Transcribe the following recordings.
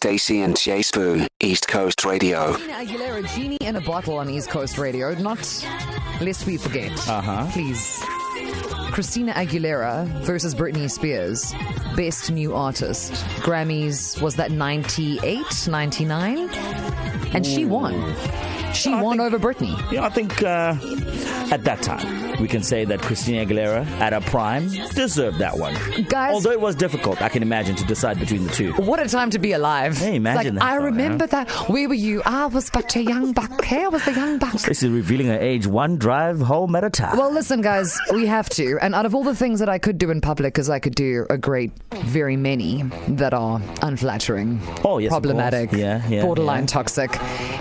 Stacey and Jay Spoo, East Coast Radio. Christina Aguilera, Genie in a Bottle on East Coast Radio. Not lest we forget. Please. Christina Aguilera versus Britney Spears. Best New Artist. Grammys, was that 98, 99? And she won. She won over Britney. Yeah, I think at that time, we can say that Christina Aguilera, at her prime, deserved that one. Guys, although it was difficult, I can imagine, to decide between the two. What a time to be alive. Hey, imagine that. I remember that. Where were you? I was but a young buck. Hey, I was the young buck. This is revealing her age, one drive home at a time. Well, listen, guys, we have to. And out of all the things that I could do in public, because I could do a great, very many that are unflattering, problematic, borderline toxic.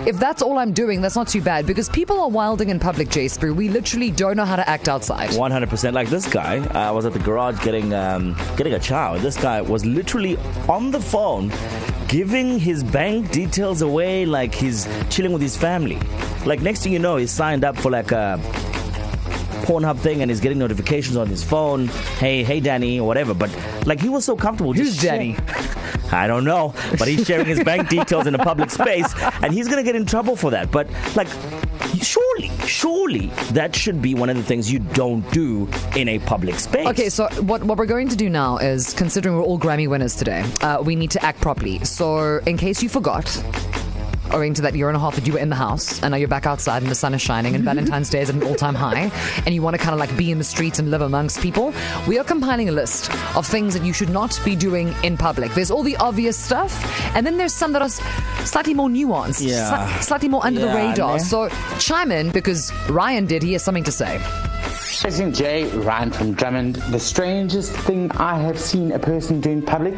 If that's all I'm doing, that's not too bad, because people are wilding in public, J-Sprue. We literally don't know how to act outside. 100%. Like this guy, I was at the garage getting a shower. This guy was literally on the phone giving his bank details away like he's chilling with his family. Like, next thing you know, he's signed up for like a Pornhub thing and he's getting notifications on his phone. Hey Danny, or whatever. But like, he was so comfortable. Who's Danny? I don't know, but he's sharing his bank details in a public space and he's going to get in trouble for that. But like, surely that should be one of the things you don't do in a public space. Okay, so what we're going to do now is, considering we're all Grammy winners today, we need to act properly. So in case you forgot, owing to that year and a half that you were in the house and now you're back outside and the sun is shining and Valentine's Day is at an all-time high and you want to kind of like be in the streets and live amongst people, we are compiling a list of things that you should not be doing in public. There's all the obvious stuff and then there's some that are slightly more nuanced, slightly more under the radar. So chime in, because Ryan he has something to say. President Jay, Ryan from Drummond. The strangest thing I have seen a person do in public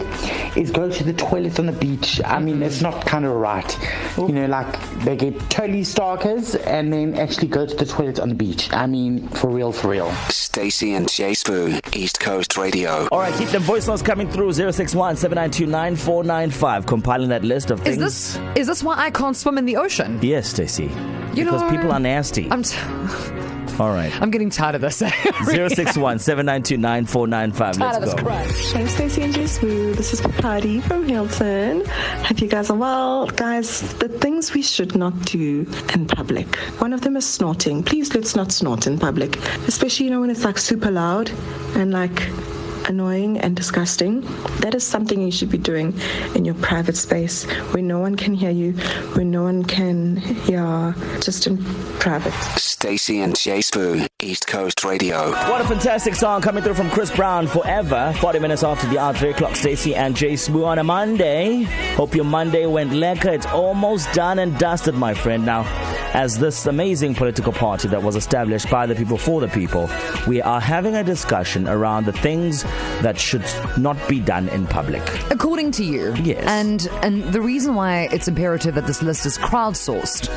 is go to the toilet on the beach. I mean, it's not kind of right. You know, like, they get totally starkers and then actually go to the toilet on the beach. I mean, for real. Stacey and Jay Spoo, East Coast Radio. All right, keep them voice notes coming through. 061-792-9495. Compiling that list of things. Is this why I can't swim in the ocean? Yes, Stacey. Because people are nasty. All right. I'm getting tired of this. 061-792-9495. Let's go. Hey, Stacey and J-Smooth. This is Patty from Hilton. Hope you guys are well. Guys, the things we should not do in public. One of them is snorting. Please, let's not snort in public. Especially, when it's like super loud and like annoying and disgusting. That is something you should be doing in your private space where no one can hear you, where no one can, just in private. Stacey and Jay Spoo, East Coast Radio. What a fantastic song coming through from Chris Brown, Forever. 40 minutes after the hour, 3 o'clock. Stacey and Jay Spoo on a Monday. Hope your Monday went lekker. It's almost done and dusted, my friend. Now, as this amazing political party that was established by the people for the people, we are having a discussion around the things that should not be done in public. According to you. Yes. And the reason why it's imperative that this list is crowdsourced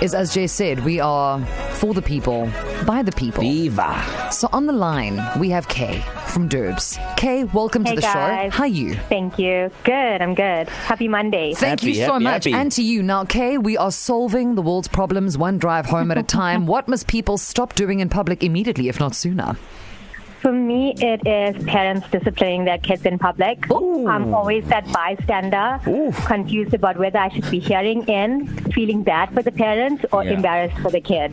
is, as Jay said, we are for the people, by the people. Viva. So on the line, we have Kay from Derbs. Kay, welcome to the guys. show. How are you? Thank you. Good, I'm good. Happy Monday. Thank you so much. And to you. Now, Kay, we are solving the world's problems one drive home at a time. What must people stop doing in public immediately, if not sooner? For me, it is parents disciplining their kids in public. Ooh. I'm always that bystander, confused about whether I should be hearing in, feeling bad for the parents, or embarrassed for the kid.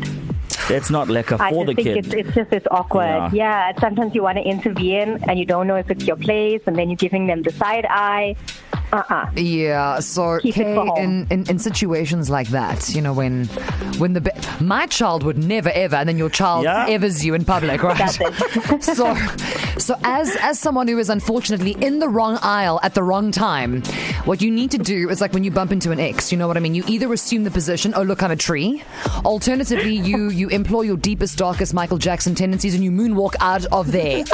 It's not lekker for the kid. It's awkward. Yeah, sometimes you want to intervene and you don't know if it's your place, and then you're giving them the side eye. Yeah, so Kay, in situations like that, when my child would never ever, and then your child evers you in public, right? That's it. So as someone who is unfortunately in the wrong aisle at the wrong time, what you need to do is, like when you bump into an ex, you know what I mean? You either assume the position, oh look, I'm a tree. Alternatively, you employ your deepest, darkest Michael Jackson tendencies and you moonwalk out of there.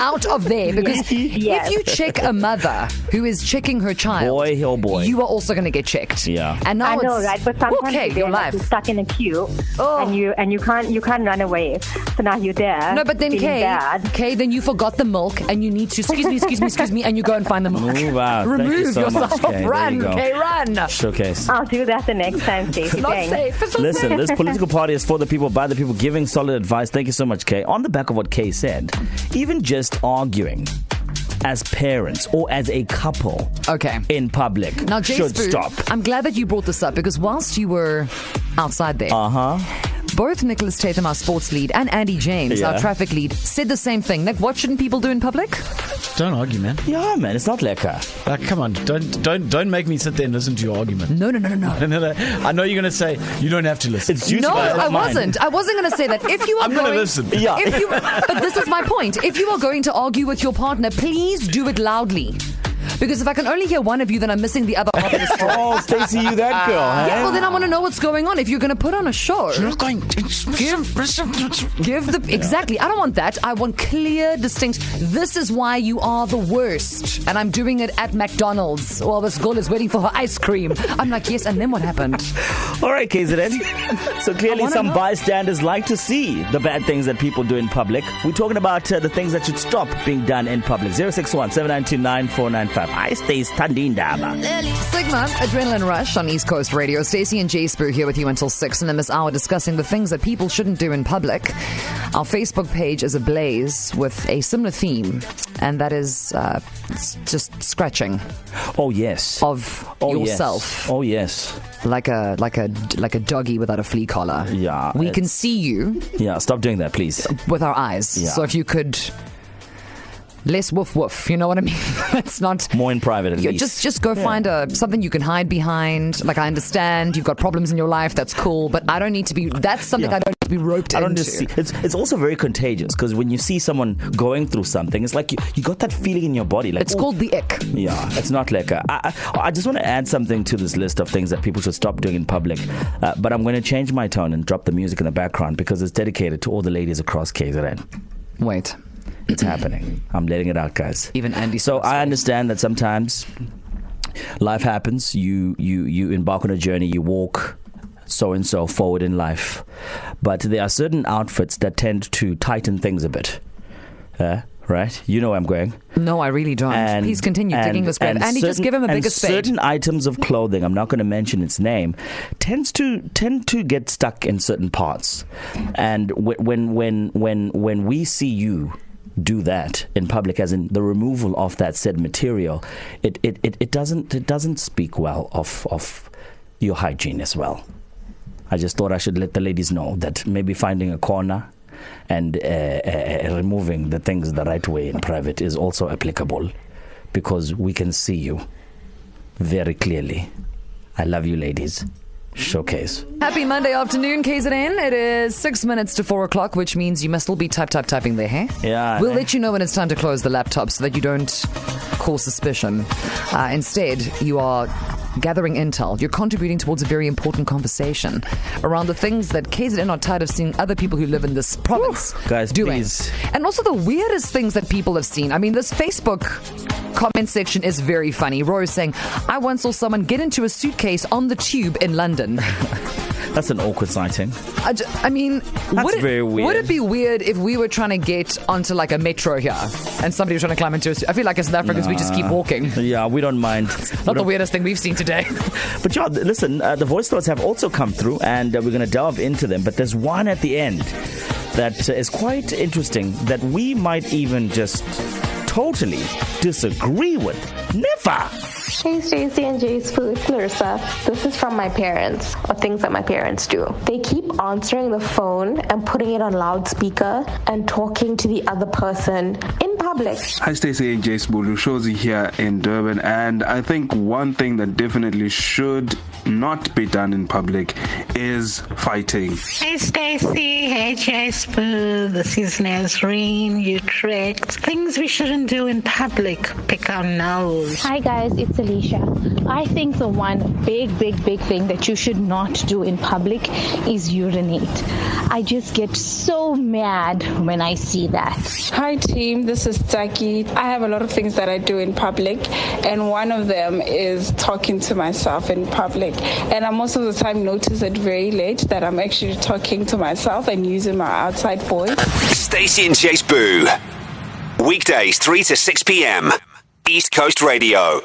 Because if you check a mother who is checking her child, boy, you are also going to get checked. Yeah, and now I know, right? But sometimes you're stuck in a queue, and you can't run away. So now you're there. No, but then Kay, then you forgot the milk, and you need to excuse me, and you go and find the milk. Move out. Remove so yourself. Much, Run, Kay, run. Showcase. I'll do that the next time, Stacey. Not safe. Listen, this political party is for the people, by the people, giving solid advice. Thank you so much, Kay. On the back of what Kay said, even just arguing as parents or as a couple in public now, should stop. I'm glad that you brought this up because whilst you were outside there, both Nicholas Tatham, our sports lead, and Andy James, our traffic lead, said the same thing. Nick, what shouldn't people do in public? Don't argue, man. Yeah, man, it's not lekker. Come on, don't make me sit there and listen to your argument. No. I know you're going to say you don't have to listen. It's juicy. No, I wasn't. I wasn't going to say that. If you are I'm going to listen. Yeah. But this is my point. If you are going to argue with your partner, please do it loudly. Because if I can only hear one of you, then I'm missing the other half of the story. Oh, Stacey, you that girl, huh? Yeah, well, then I want to know what's going on. If you're going to put on a show, You're not going to give the exactly. I don't want that. I want clear, distinct. This is why you are the worst, and I'm doing it at McDonald's while this girl is waiting for her ice cream. I'm like, yes, and then what happened? All right, KZN. So clearly, some bystanders like to see the bad things that people do in public. We're talking about the things that should stop being done in public. 061-792-9495. I stay standing down. Sigma, Adrenaline Rush on East Coast Radio. Stacey and Jay Spoo here with you until 6 in this hour discussing the things that people shouldn't do in public. Our Facebook page is ablaze with a similar theme, and that is just scratching. Oh, yes. Of yourself. Yes. Oh, yes. Like a doggy without a flea collar. Yeah. We can see you. Yeah, stop doing that, please. With our eyes. Yeah. So if you could... less woof woof, you know what I mean? It's not more in private at least. Just go find something you can hide behind. Like, I understand you've got problems in your life, that's cool, but I don't need to be. That's something I don't need to be roped into. It's also very contagious because when you see someone going through something, it's like you got that feeling in your body. Like, it's called the ick. Yeah, it's not like I just want to add something to this list of things that people should stop doing in public. But I'm going to change my tone and drop the music in the background because it's dedicated to all the ladies across KZN. Wait. It's happening. I'm letting it out, guys. Even Andy. So I understand that sometimes life happens. You embark on a journey. You walk so and so forward in life, but there are certain outfits that tend to tighten things a bit. Right? You know where I'm going. No, I really don't. Please continue digging this grave. Andy, just give him a bigger spade. Certain items of clothing, I'm not going to mention its name, tend to get stuck in certain parts. And when we see you do that in public, as in the removal of that said material, it doesn't speak well of your hygiene as well. I just thought I should let the ladies know that maybe finding a corner and removing the things the right way in private is also applicable, because we can see you very clearly. I love you, ladies. Showcase. Happy Monday afternoon, KZN. It is 6 minutes to 4 o'clock, which means you must still be typing there, hey? Yeah. We'll let you know when it's time to close the laptop so that you don't cause suspicion. Instead, you are gathering intel. You're contributing towards a very important conversation around the things that KZN are tired of seeing other people who live in this province guys, doing. Please. And also the weirdest things that people have seen. I mean, this Facebook comment section is very funny. Roy is saying, I once saw someone get into a suitcase on the tube in London. That's an awkward sighting. I mean, very weird. Would it be weird if we were trying to get onto like a metro here and somebody was trying to climb into a suit? I feel like as South Africans, we just keep walking. Yeah, we don't mind. Not the weirdest thing we've seen today. But yeah, listen, the voice notes have also come through, and we're going to delve into them. But there's one at the end that is quite interesting that we might even just totally disagree with. Never! Hey Stacey and Jay's Food, Larissa. This is from my parents, or things that my parents do. They keep answering the phone and putting it on loudspeaker and talking to the other person in public. Hi Stacey and Jay Spoo, Shozi here in Durban, and I think one thing that definitely should not be done in public is fighting. Hey Stacey, hey Jay Spoo, this is Nazreen, Utrecht. Things we shouldn't do in public, pick our nose. Hi guys, it's Alicia. I think the one big thing that you should not do in public is urinate. I just get so mad when I see that. Hi team, this is Taki. I have a lot of things that I do in public, and one of them is talking to myself in public. And I most of the time notice it very late that I'm actually talking to myself and using my outside voice. Stacey and Jay Spoo. Weekdays 3 to 6 p.m. East Coast Radio.